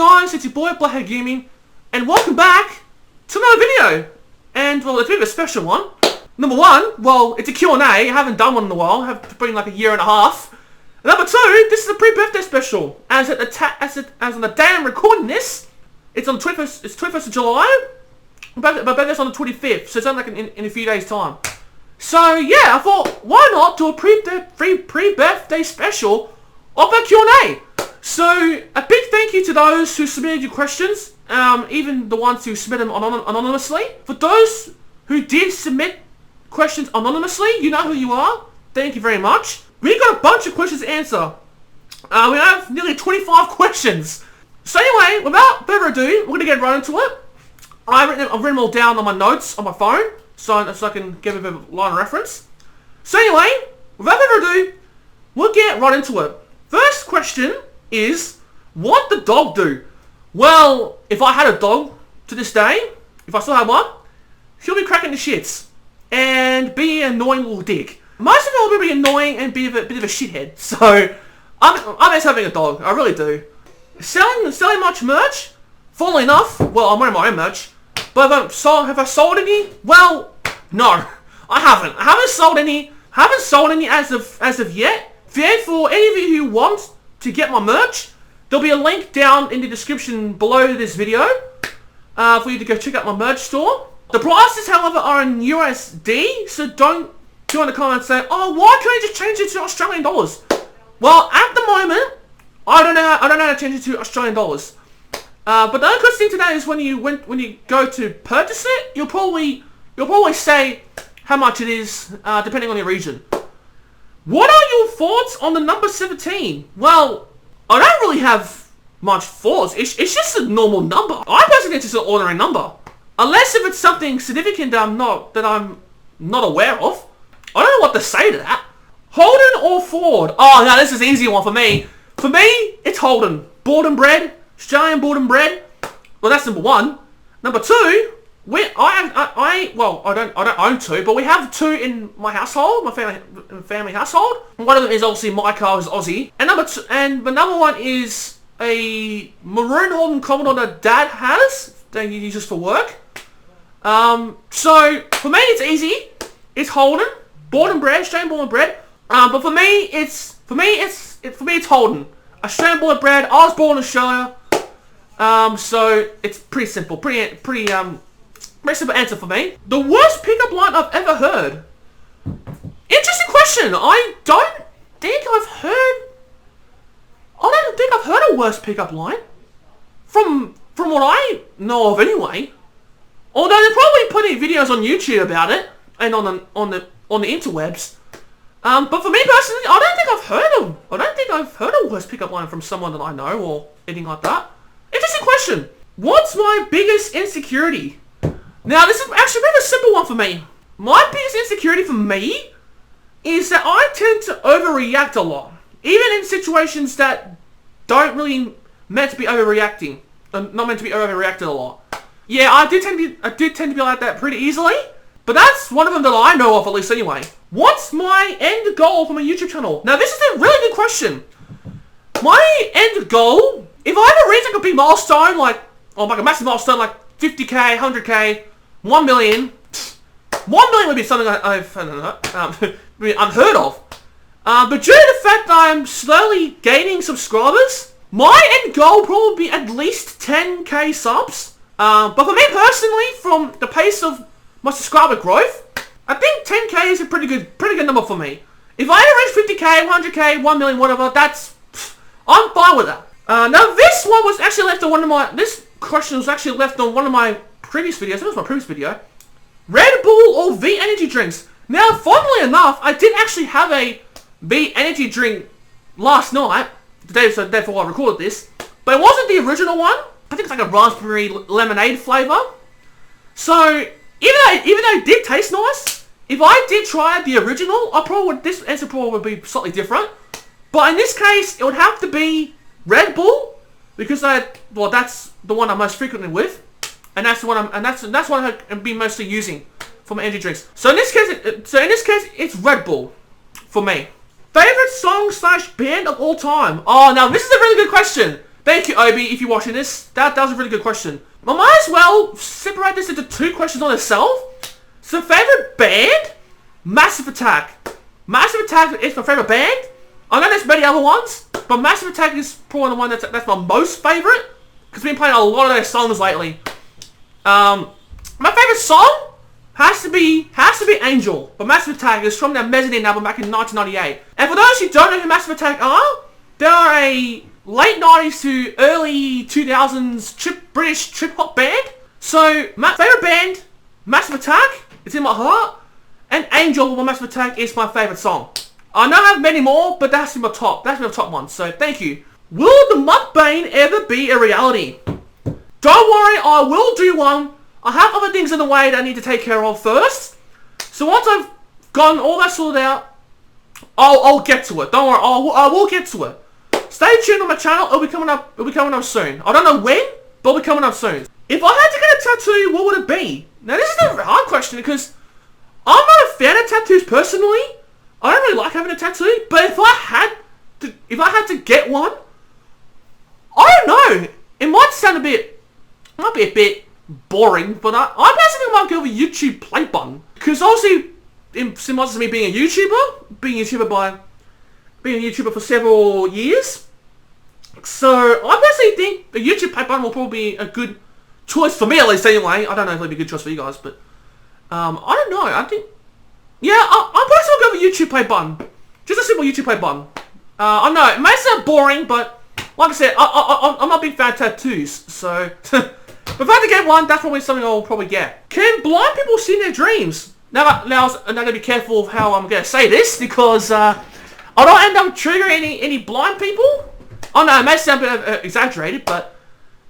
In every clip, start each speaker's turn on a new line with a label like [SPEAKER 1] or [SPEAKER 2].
[SPEAKER 1] guys, it's your boy BlackHatGaming, and welcome back to another video. And, well, it's a bit of a special one. Number one, well, it's a Q&A. I haven't done one in a while. I have been like a year and a half. And number two, this is a pre-birthday special. As on the day I'm recording this, it's on the 21st, it's 21st of July. My birthday's on the 25th, so it's only like in a few days' time. So, yeah, I thought, why not do a pre-birthday special of a Q&A? So, a big thank you to those who submitted your questions, even the ones who submitted them anonymously. For those who did submit questions anonymously, you know who you are. Thank you very much. We got a bunch of questions to answer. We have nearly 25 questions. So anyway, without further ado, we're going to get right into it. I've written them all down on my notes on my phone, so I can give a bit of line of reference. So anyway, without further ado, we'll get right into it. First question is, what the dog do? Well, if I had a dog to this day, if I still had one, he'll be cracking the shits and be an annoying little dick. Most of them will be annoying and be a bit of a shithead. So I miss having a dog. I really do. Selling much merch? Funnily enough, well, I'm wearing my own merch, but have I sold any? Well, no, I haven't. I haven't sold any. As of yet. For any of you who want to get my merch, there'll be a link down in the description below this video for you to go check out my merch store. The prices, however, are in USD, so don't go in the comments and say, "Oh, why can't I just change it to Australian dollars?" Well, at the moment, I don't know how to change it to Australian dollars. But the other good thing today is when you go to purchase it, you'll probably say how much it is, depending on your region. What are your thoughts on the number 17? Well, I don't really have much thoughts. It's just a normal number. I personally think it's just an ordinary number. Unless if it's something significant that I'm not aware of. I don't know what to say to that. Holden or Ford? Oh, no, this is an easy one for me. For me, it's Holden. Born and bred. Australian born and bred. Well, that's number one. Number two, I don't own two, but we have two in my household, my family household. One of them is obviously my car, is Aussie, and the number one is a maroon Holden Commodore that Dad has that he uses for work. So for me it's easy. It's Holden, born and bred, Australian born and bred. But for me it's Holden, Australian born and bred. I was born in Australia. So it's pretty simple, pretty simple answer for me. The worst pickup line I've ever heard. Interesting question. I don't think I've heard a worst pickup line. From what I know of anyway. Although there's probably plenty of videos on YouTube about it and on the interwebs. But for me personally, I don't think I've heard a worst pickup line from someone that I know or anything like that. Interesting question. What's my biggest insecurity? Now, this is actually a bit of a simple one for me. My biggest insecurity for me is that I tend to overreact a lot. Even in situations that don't really meant to be overreacting. Not meant to be overreacted a lot. Yeah, I did tend to be like that pretty easily. But that's one of them that I know of, at least anyway. What's my end goal for my YouTube channel? Now, this is a really good question. My end goal, if I ever reach like a big milestone, like a massive milestone, like 50k, 100k, 1 million. 1 million would be something I've unheard of. But due to the fact that I'm slowly gaining subscribers, my end goal will probably be at least 10k subs. But for me personally, from the pace of my subscriber growth, I think 10k is a pretty good number for me. If I ever reach 50k, 100k, 1 million, whatever, I'm fine with that. Now this one was actually left on this question was actually left on one of my previous videos. It was my previous video. Red Bull or V energy drinks? Now, funnily enough, I did actually have a V energy drink last night, the day before I recorded this, but it wasn't the original one. I think it's like a raspberry lemonade flavor. So, even though it did taste nice, if I did try the original, this answer probably would be slightly different. But in this case, it would have to be Red Bull, because that's the one I'm most frequently with, and that's the one that's what I've been mostly using for my energy drinks. So in this case, it's Red Bull for me. Favorite song / band of all time? Oh, now this is a really good question. Thank you, Obi, if you're watching this. That was a really good question. I might as well separate this into 2 questions on itself. So, favorite band? Massive Attack. Massive Attack is my favorite band. I know there's many other ones, but Massive Attack is probably the one that's my most favorite, because I've been playing a lot of their songs lately. My favorite song has to be Angel, but Massive Attack is from their Mezzanine album back in 1998. And for those who don't know who Massive Attack are, they are a late 90s to early 2000s British trip-hop band. So, my favorite band, Massive Attack, it's in my heart, and Angel by Massive Attack is my favorite song. I know I have many more, but that's my top one, so thank you. Will the mukbang ever be a reality? Don't worry, I will do one. I have other things in the way that I need to take care of first. So once I've gotten all that sorted out, I'll get to it. Don't worry, I will get to it. Stay tuned on my channel. It'll be coming up soon. I don't know when, but it'll be coming up soon. If I had to get a tattoo, what would it be? Now this is a hard question because I'm not a fan of tattoos personally. I don't really like having a tattoo, but if I had to get one, I don't know. It might be a bit boring, but I personally might go with a YouTube play button. Because obviously, in similar to me being a YouTuber for several years. So, I personally think a YouTube play button will probably be a good choice for me, at least anyway. I don't know if it'll be a good choice for you guys, but I don't know. I think, yeah, I personally will go with a YouTube play button. Just a simple YouTube play button. I know, it may sound boring, but like I said, I'm not a big fan of tattoos, so if I had to get one, that's probably something I'll probably get. Can blind people see their dreams? Now I'm going to be careful of how I'm going to say this, because I don't end up triggering any blind people. Oh no, it may sound a bit exaggerated, but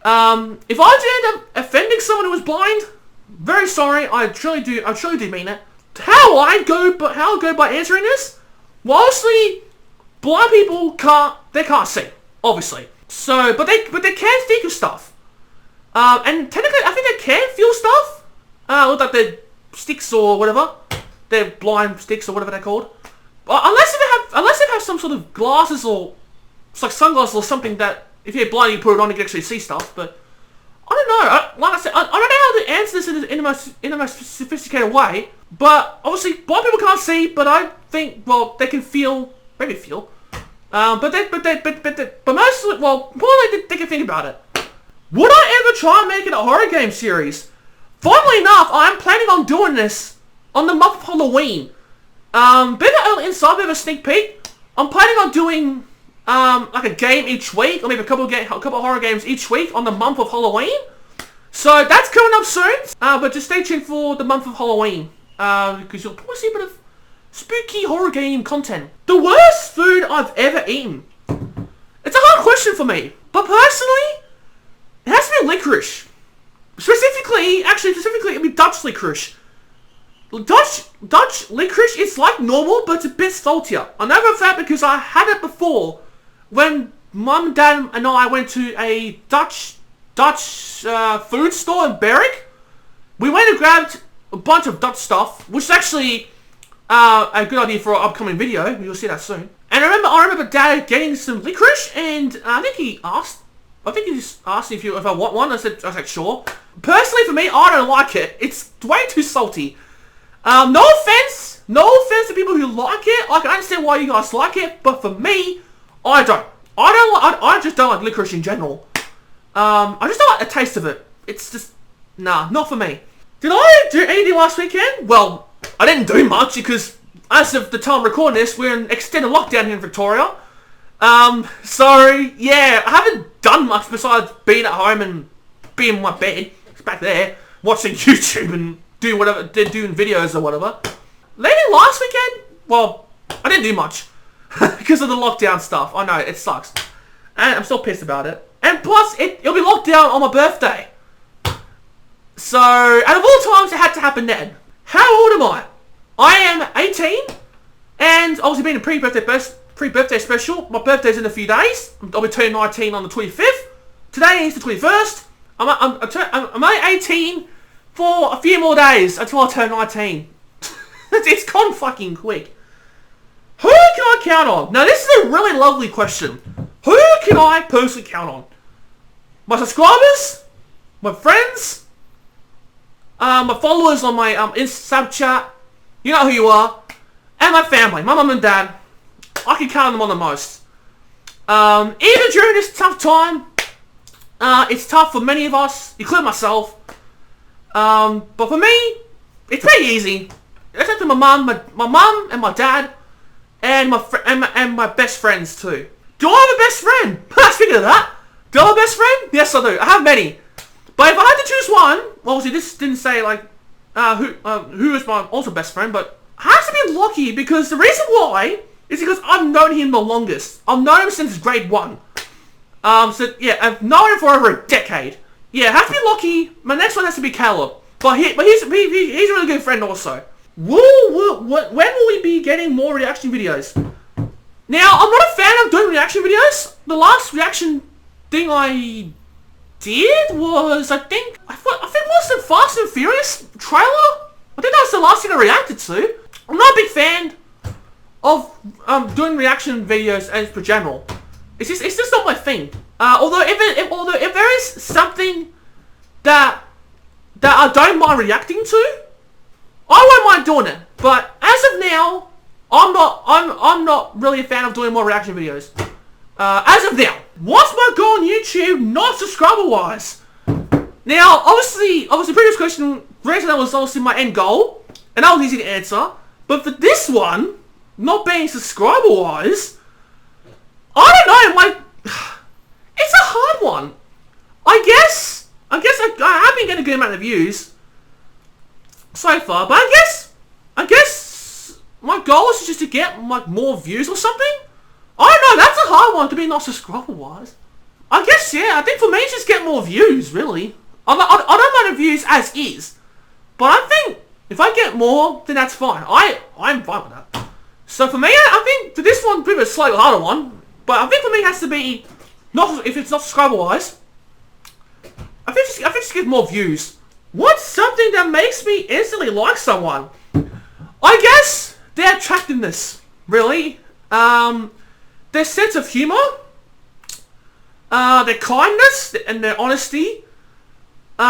[SPEAKER 1] if I do end up offending someone who is blind, very sorry, I truly do mean it. How I go by answering this? Well, obviously, blind people can't see, obviously. So, but they can think of stuff. And technically, I think they can feel stuff. Look like their sticks or whatever, their blind sticks or whatever they're called. Unless they have some sort of glasses or it's like sunglasses or something that if you're blind you put it on you can actually see stuff. But I don't know. Like I said, I don't know how to answer this in the most sophisticated way. But obviously, blind people can't see. But I think they can feel, maybe feel. But mostly, probably they can think about it. Would I ever try and make it a horror game series? Funnily enough, I'm planning on doing this on the month of Halloween. Bit of a sneak peek. I'm planning on doing like a game each week, or maybe a couple of horror games each week on the month of Halloween. So that's coming up soon. But just stay tuned for the month of Halloween, because you'll probably see a bit of spooky horror game content. The worst food I've ever eaten. It's a hard question for me, but personally, it has to be licorice. Specifically, it'd be Dutch licorice. Dutch licorice is like normal, but it's a bit saltier. I know for a fact because I had it before when Mum, Dad, and I went to a Dutch food store in Berwick. We went and grabbed a bunch of Dutch stuff, which is actually a good idea for an upcoming video. You'll see that soon. And I remember Dad getting some licorice, and I think he just asked me if I want one. I was like, sure. Personally, for me, I don't like it. It's way too salty. No offense to people who like it. I can understand why you guys like it, but for me, I don't. I just don't like licorice in general. I just don't like the taste of it. It's just, nah, not for me. Did I do anything last weekend? Well, I didn't do much because as of the time I'm recording this, we're in extended lockdown here in Victoria. So yeah, I haven't done much besides being at home and being in my bed, back there, watching YouTube and doing videos or whatever. Later last weekend, well, I didn't do much because of the lockdown stuff. I know, it sucks. And I'm still pissed about it. And plus, it'll be locked down on my birthday. So, out of all times, it had to happen then. How old am I? I am 18, and obviously being a pre-birthday special, my birthday's in a few days. I'll be turning 19 on the 25th. Today is the 21st. I'm only 18 for a few more days until I turn 19. It's gone fucking quick. Who can I count on? Now this is a really lovely question. Who can I personally count on? my subscribers, my friends, my followers on my Snapchat, you know who you are, and my family, my mum and dad. I can count them on the most. Even during this tough time, it's tough for many of us, including myself. But for me, it's pretty easy. It's up to my mum and my dad, and my best friends too. Do I have a best friend? Speaking of that, do I have a best friend? Yes, I do. I have many. But if I had to choose one, well, obviously this didn't say like who is my also best friend, but it has to be Lockie, because the reason why is because I've known him the longest. I've known him since grade 1. So yeah, I've known him for over a decade. Yeah, it has to be Lockie. My next one has to be Caleb. But he's a really good friend also. When will we be getting more reaction videos? Now, I'm not a fan of doing reaction videos. The last reaction thing I did was, I think it was the Fast and Furious trailer. I think that was the last thing I reacted to. I'm not a big fan of doing reaction videos as per general. It's just not my thing. Although if there is something that I don't mind reacting to, I won't mind doing it. But as of now, I'm not really a fan of doing more reaction videos. As of now, what's my goal on YouTube, not subscriber wise? Now, obviously, previous question, granted that was obviously my end goal, and that was easy to answer. But for this one, not being subscriber wise, I don't know, like, it's a hard one. I guess I have been getting a good amount of views so far, but I guess my goal is just to get like more views or something. I don't know, that's a hard one to be not subscriber wise. I guess, yeah, I think for me it's just get more views, really. I don't mind the views as is, but I think if I get more, then that's fine. I'm fine with that. So for me, I think for this one, probably a slightly harder one, but I think for me it has to be, not if it's not subscriber wise, I think just get more views. What's something that makes me instantly like someone? I guess their attractiveness, really. Their sense of humor, their kindness, and their honesty. But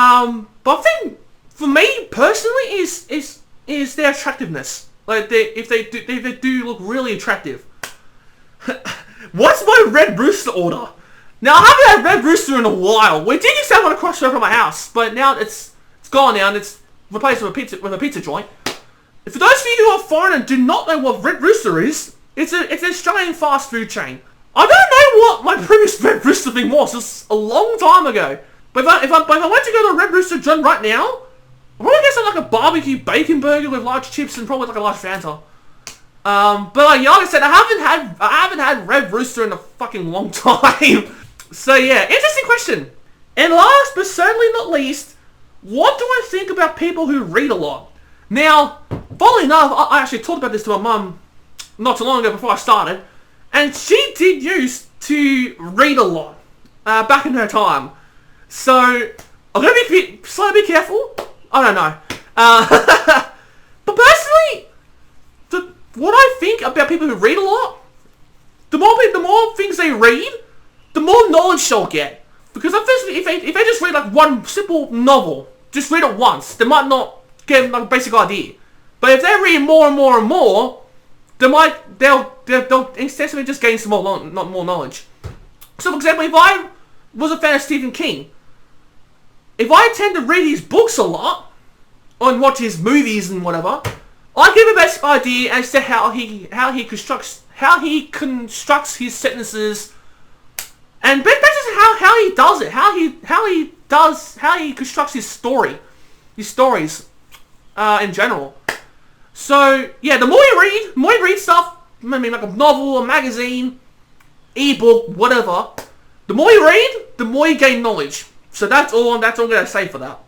[SPEAKER 1] I think for me personally is their attractiveness. Like if they do look really attractive. What's my Red Rooster order? Now I haven't had Red Rooster in a while. We did used to have one across the road from my house, but now it's gone now and it's replaced with a pizza joint. For those of you who are foreign and do not know what Red Rooster is, it's an Australian fast food chain. I don't know what my previous Red Rooster thing was. It's a long time ago. But if I went to go to a Red Rooster joint right now, I'm probably get like a barbecue bacon burger with large chips and probably like a large Fanta. But like I said, I haven't had Red Rooster in a fucking long time. So yeah, interesting question. And last but certainly not least, what do I think about people who read a lot? Now, funnily enough, I actually talked about this to my mum not too long ago before I started, and she did used to read a lot back in her time. So I'm gonna be slightly careful. I don't know, but personally, what I think about people who read a lot, the more things they read, the more knowledge they'll get. Because if they just read like one simple novel, just read it once, they might not get like a basic idea. But if they read more and more and more, they'll extensively just gain some more knowledge. So for example, if I was a fan of Stephen King, if I tend to read his books a lot, and watch his movies and whatever, I get a basic idea as to how he constructs his sentences, and that's just how he does it, how he constructs his stories in general. So yeah, the more you read stuff, I mean like a novel, a magazine, ebook, whatever, the more you read, the more you gain knowledge. So that's all I'm gonna say for that.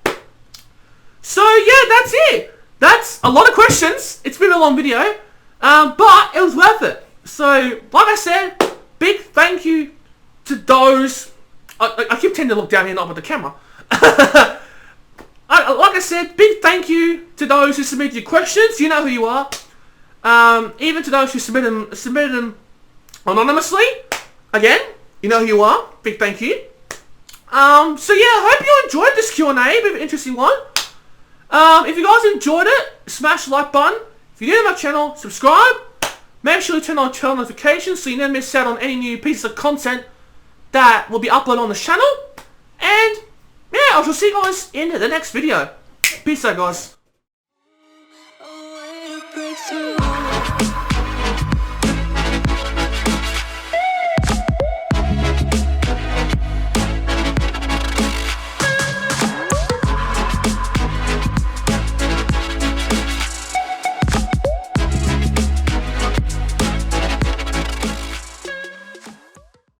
[SPEAKER 1] So yeah, that's it. That's a lot of questions. It's been a long video, but it was worth it. So like I said, big thank you to those. I keep tending to look down here, not with the camera. Like I said, big thank you to those who submitted your questions. You know who you are. Even to those who submitted them anonymously. Again, you know who you are. Big thank you. So yeah, I hope you enjoyed this Q&A, bit of an interesting one. If you guys enjoyed it, smash the like button. If you're new to my channel, subscribe. Make sure you turn on notifications so you never miss out on any new pieces of content that will be uploaded on the channel. And yeah, I shall see you guys in the next video. Peace out, guys.